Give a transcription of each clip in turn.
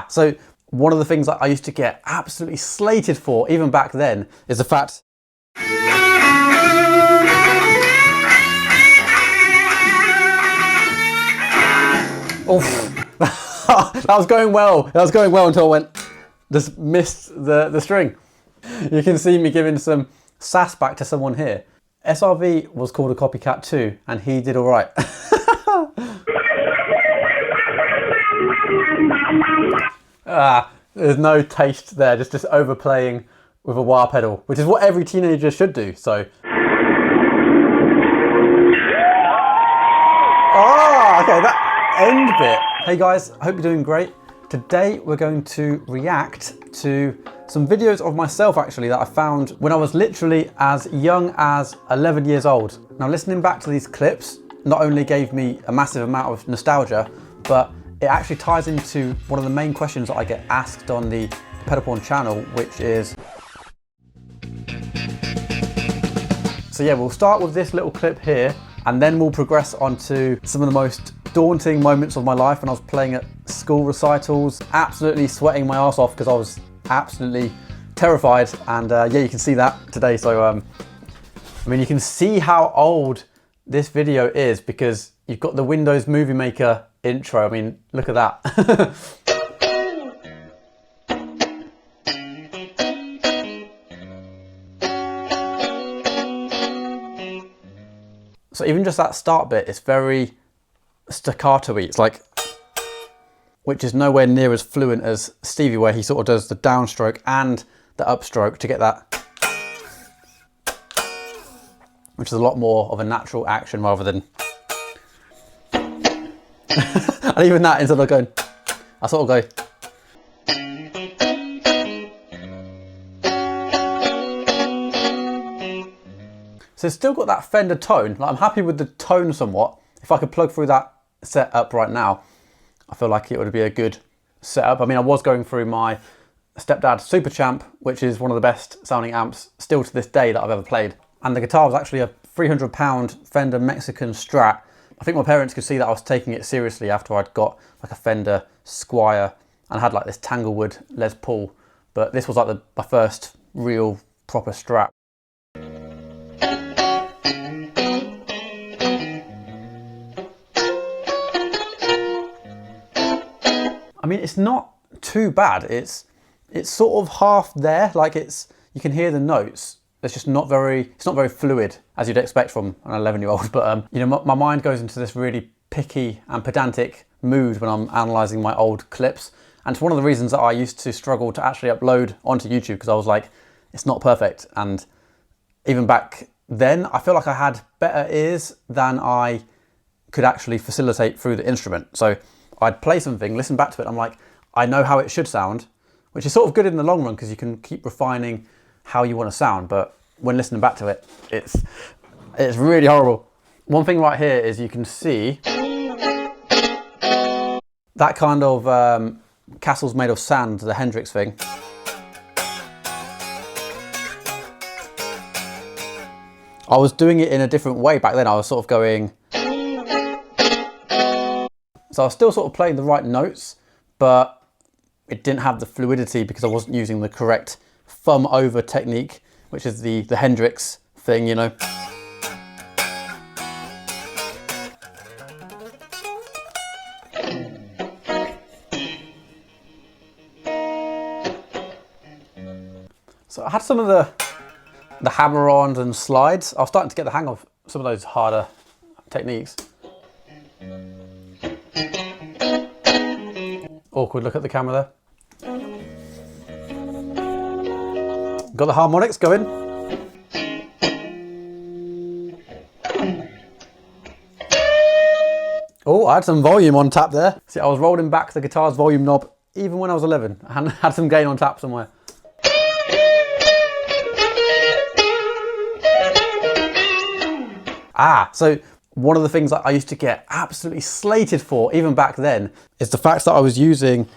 So one of the things that I used to get absolutely slated for, even back then, is the fact... Oh, that was going well. That was going well until I just missed the string. You can see me giving some sass back to someone here. SRV was called a copycat too, and he did all right. There's no taste there, just overplaying with a wah pedal, which is what every teenager should do, so. Okay, that end bit. Hey guys, I hope you're doing great. Today we're going to react to some videos of myself actually that I found when I was literally as young as 11 years old. Now listening back to these clips not only gave me a massive amount of nostalgia, but it actually ties into one of the main questions that I get asked on the Pedal Porn channel, which is... So yeah, we'll start with this little clip here, and then we'll progress on to some of the most daunting moments of my life when I was playing at school recitals, absolutely sweating my ass off because I was absolutely terrified, and yeah, you can see that today. So I mean, you can see how old this video is because you've got the Windows Movie Maker intro. I mean, look at that. So even just that start bit, it's very staccato-y. It's like, which is nowhere near as fluent as Stevie, where he sort of does the downstroke and the upstroke to get that, which is a lot more of a natural action rather than, and even that, instead of going, I sort of go. So it's still got that Fender tone. Like, I'm happy with the tone somewhat. If I could plug through that setup right now, I feel like it would be a good setup. I mean, I was going through my stepdad Super Champ, which is one of the best sounding amps still to this day that I've ever played. And the guitar was actually a £300 Fender Mexican Strat. I think my parents could see that I was taking it seriously after I'd got like a Fender Squire and had like this Tanglewood Les Paul. But this was like my first real proper Strat. I mean, it's not too bad. It's sort of half there. Like you can hear the notes. It's just not very fluid as you'd expect from an 11-year-old. But you know, my mind goes into this really picky and pedantic mood when I'm analysing my old clips. And it's one of the reasons that I used to struggle to actually upload onto YouTube, because I was like, it's not perfect. And even back then, I feel like I had better ears than I could actually facilitate through the instrument. So I'd play something, listen back to it, I'm like, I know how it should sound, which is sort of good in the long run because you can keep refining how you want to sound, but when listening back to it, it's really horrible. One thing right here is you can see that kind of castles made of sand, the Hendrix thing. I was doing it in a different way back then. I was sort of going... So I was still sort of playing the right notes, but it didn't have the fluidity because I wasn't using the correct thumb over technique, which is the Hendrix thing, you know. So I had some of the hammer-ons and slides. I was starting to get the hang of some of those harder techniques. Awkward look at the camera there. Got the harmonics going. Oh, I had some volume on tap there. See, I was rolling back the guitar's volume knob even when I was 11. I had some gain on tap somewhere. So one of the things that I used to get absolutely slated for, even back then, is the fact that I was using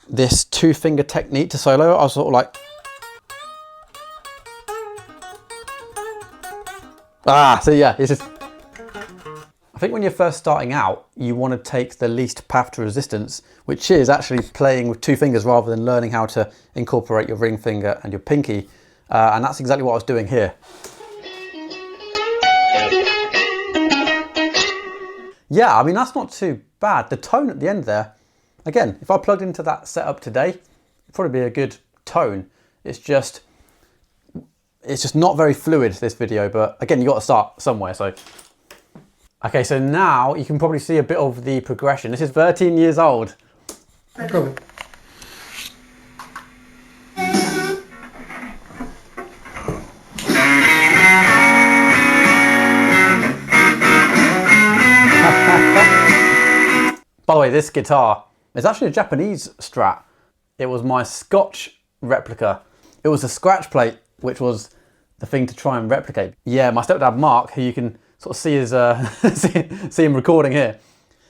this two-finger technique to solo. I was sort of like... So yeah, it's just... I think when you're first starting out, you want to take the least path to resistance, which is actually playing with 2 fingers rather than learning how to incorporate your ring finger and your pinky. And that's exactly what I was doing here. Yeah, I mean, that's not too bad. The tone at the end there, again, if I plugged into that setup today, it'd probably be a good tone. It's just not very fluid, this video, but again, you got to start somewhere, so. Okay, so now you can probably see a bit of the progression. This is 13 years old. Go. By the way, this guitar is actually a Japanese Strat. It was my Scotch replica. It was a scratch plate, which was the thing to try and replicate. Yeah, my stepdad Mark, who you can sort of see his see him recording here.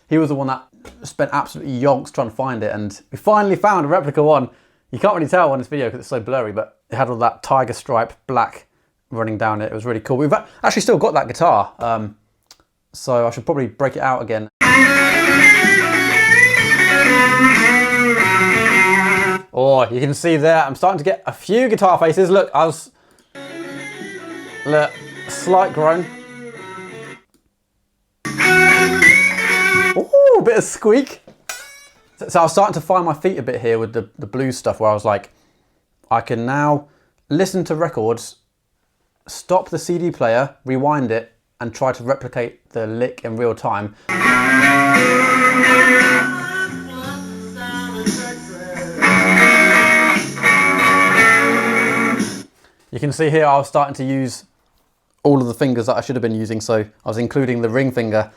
He was the one that spent absolutely yonks trying to find it, and we finally found a replica one. You can't really tell on this video because it's so blurry, but it had all that tiger stripe black running down it. It was really cool. We've actually still got that guitar, so I should probably break it out again. Oh, you can see there, I'm starting to get a few guitar faces. Look, look, slight groan. Ooh, a bit of squeak. So I was starting to find my feet a bit here with the blues stuff, where I was like, I can now listen to records, stop the CD player, rewind it, and try to replicate the lick in real time. You can see here I was starting to use all of the fingers that I should have been using, so I was including the ring finger.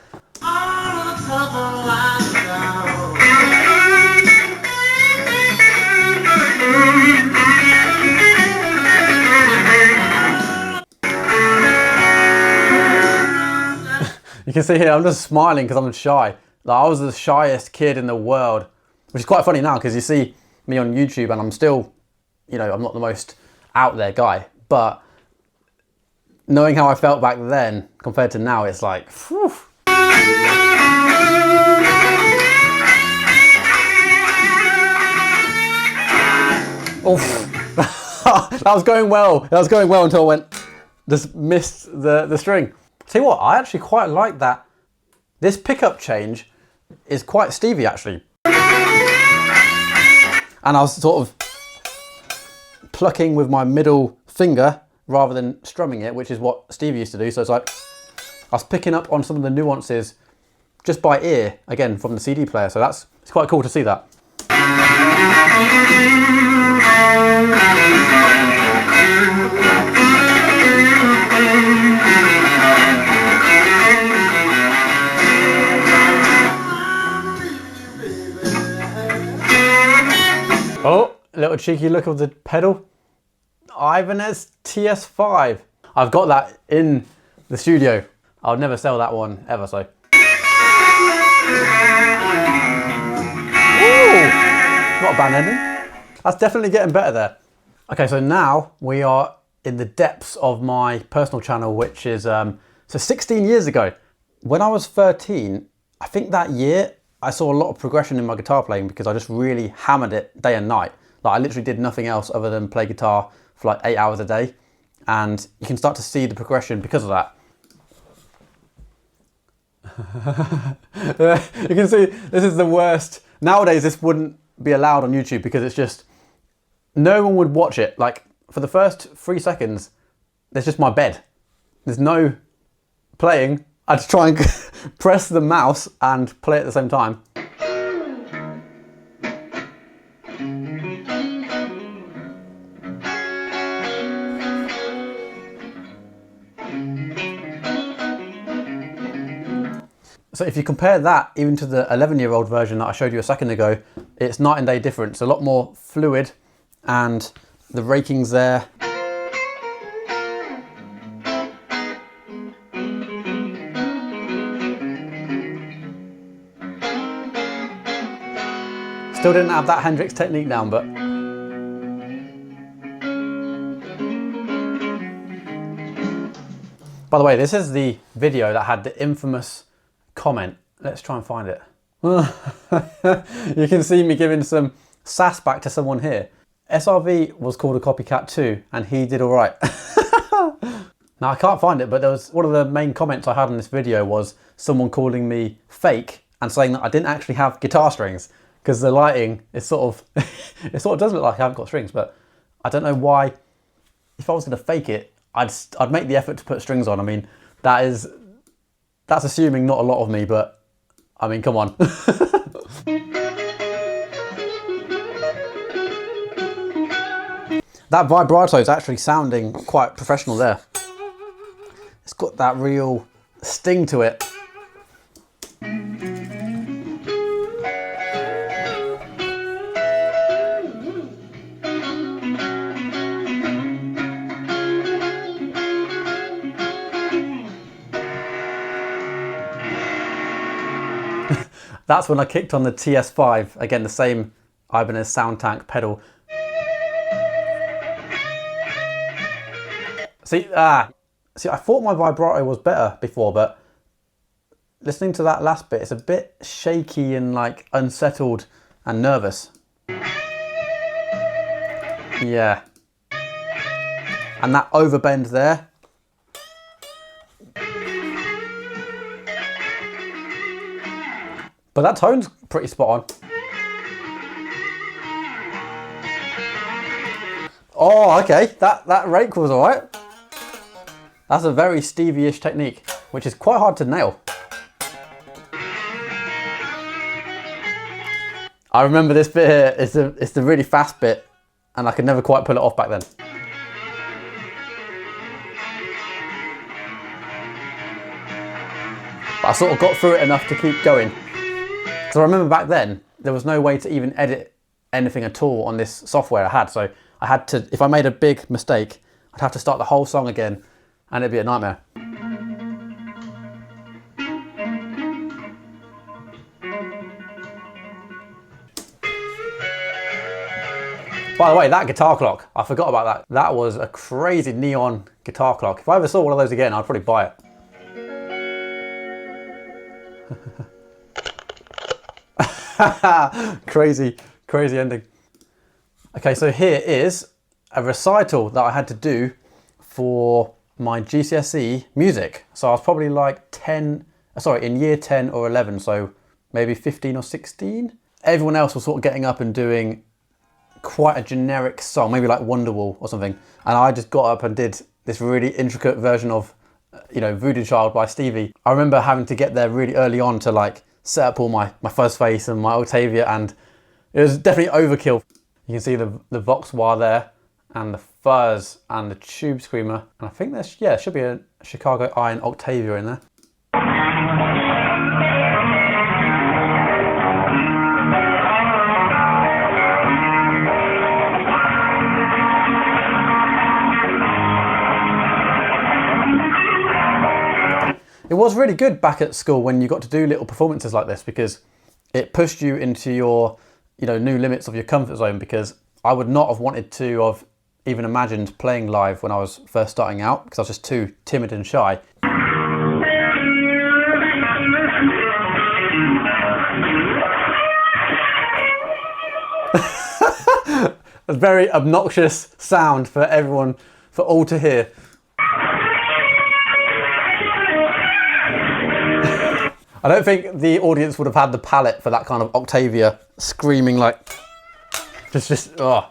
You can see here I'm just smiling because I'm shy. Like, I was the shyest kid in the world, which is quite funny now because you see me on YouTube and I'm still, you know, I'm not the most out there guy, but knowing how I felt back then compared to now, it's like, whew. That was going well. That was going well until I went, just missed the string. Tell you what, I actually quite like that. This pickup change is quite Stevie actually. And I was sort of plucking with my middle finger rather than strumming it, which is what Stevie used to do. So it's like, I was picking up on some of the nuances just by ear, again, from the CD player. So it's quite cool to see that. Oh, a little cheeky look of the pedal. Ibanez TS5. I've got that in the studio. I'll never sell that one ever, so. Ooh, not a bad ending. That's definitely getting better there. Okay, so now we are in the depths of my personal channel, which is, so 16 years ago. When I was 13, I think that year, I saw a lot of progression in my guitar playing because I just really hammered it day and night. Like, I literally did nothing else other than play guitar for like 8 hours a day. And you can start to see the progression because of that. You can see this is the worst. Nowadays, this wouldn't be allowed on YouTube because it's just, no one would watch it. Like, for the first 3 seconds, there's just my bed. There's no playing. I just try and press the mouse and play at the same time. So if you compare that even to the 11-year-old version that I showed you a second ago, it's night and day difference. A lot more fluid and the raking's there. Still didn't have that Hendrix technique down, but. By the way, this is the video that had the infamous comment. Let's try and find it. You can see me giving some sass back to someone here. SRV was called a copycat too, and he did all right. Now I can't find it, but there was one of the main comments I had in this video was someone calling me fake and saying that I didn't actually have guitar strings because the lighting is sort of, it sort of does look like I haven't got strings, but I don't know why. If I was going to fake it, I'd make the effort to put strings on. I mean, that's assuming not a lot of me, but I mean, come on. That vibrato is actually sounding quite professional there. It's got that real sting to it. That's when I kicked on the TS5, again the same Ibanez sound tank pedal. See, I thought my vibrato was better before, but listening to that last bit, it's a bit shaky and like unsettled and nervous. Yeah. And that overbend there. But that tone's pretty spot on. Oh, okay, that rake was all right. That's a very Stevie-ish technique, which is quite hard to nail. I remember this bit here, it's the really fast bit, and I could never quite pull it off back then. But I sort of got through it enough to keep going. So I remember back then, there was no way to even edit anything at all on this software I had. So I had to, if I made a big mistake, I'd have to start the whole song again and it'd be a nightmare. By the way, that guitar clock, I forgot about that. That was a crazy neon guitar clock. If I ever saw one of those again, I'd probably buy it. Crazy ending. Okay, so here is a recital that I had to do for my GCSE music. So I was probably like in year 10 or 11, so maybe 15 or 16. Everyone else was sort of getting up and doing quite a generic song, maybe like Wonderwall or something. And I just got up and did this really intricate version of, Voodoo Child by Stevie. I remember having to get there really early on to like set up all my fuzz face and my Octavia, and it was definitely overkill. You can see the Vox wah there, and the fuzz and the tube screamer, and I think there should be a Chicago Iron Octavia in there. It was really good back at school when you got to do little performances like this, because it pushed you into your, new limits of your comfort zone, because I would not have wanted to have even imagined playing live when I was first starting out, because I was just too timid and shy. A very obnoxious sound for everyone, for all to hear. I don't think the audience would have had the palate for that kind of Octavia screaming like, oh.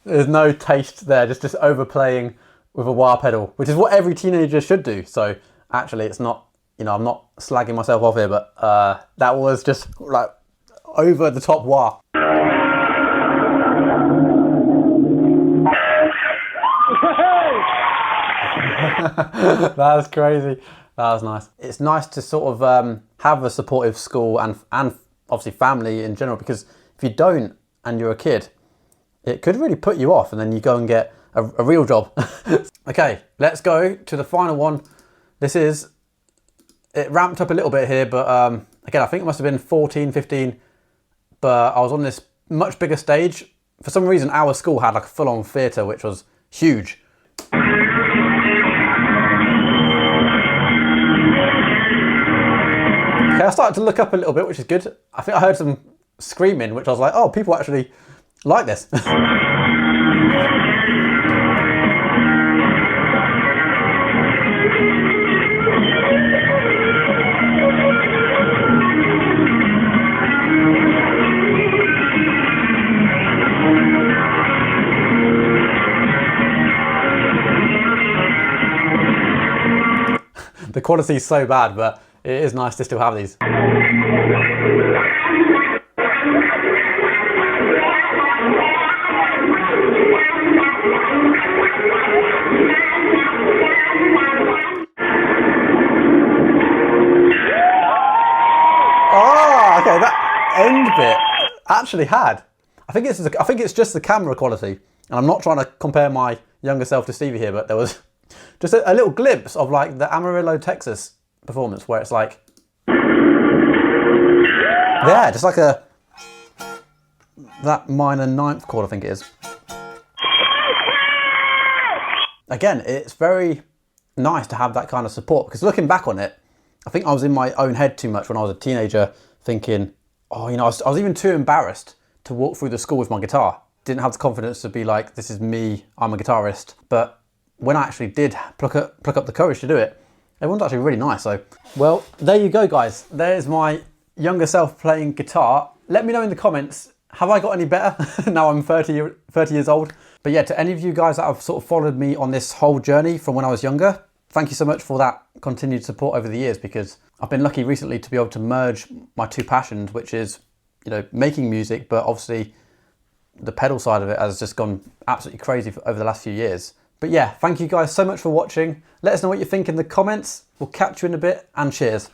There's no taste there, just overplaying with a wah pedal, which is what every teenager should do. So actually it's not, I'm not slagging myself off here, but that was just like over the top wah. That was crazy. That was nice. It's nice to sort of have a supportive school and obviously family in general, because if you don't and you're a kid, it could really put you off, and then you go and get a real job. Okay, let's go to the final one. It ramped up a little bit here, but again, I think it must have been 14, 15, but I was on this much bigger stage. For some reason, our school had like a full-on theatre, which was huge. Okay, I started to look up a little bit, which is good. I think I heard some screaming, which I was like, oh, people actually like this. The quality is so bad, but it is nice to still have these. Oh, okay, that end bit actually had. I think it's just the camera quality, and I'm not trying to compare my younger self to Stevie here, but there was just a little glimpse of like the Amarillo, Texas performance where it's like, yeah, just like that minor ninth chord, I think it is. Again, it's very nice to have that kind of support, because looking back on it, I think I was in my own head too much when I was a teenager, thinking, oh, you know, I was even too embarrassed to walk through the school with my guitar. Didn't have the confidence to be like, this is me, I'm a guitarist. But when I actually did pluck up the courage to do it, everyone's actually really nice. So, well, there you go, guys. There's my younger self playing guitar. Let me know in the comments, have I got any better now I'm 30 years old? But yeah, to any of you guys that have sort of followed me on this whole journey from when I was younger, thank you so much for that continued support over the years, because I've been lucky recently to be able to merge my two passions, which is, you know, making music, but obviously the pedal side of it has just gone absolutely crazy over the last few years. But yeah, thank you guys so much for watching. Let us know what you think in the comments. We'll catch you in a bit, and cheers.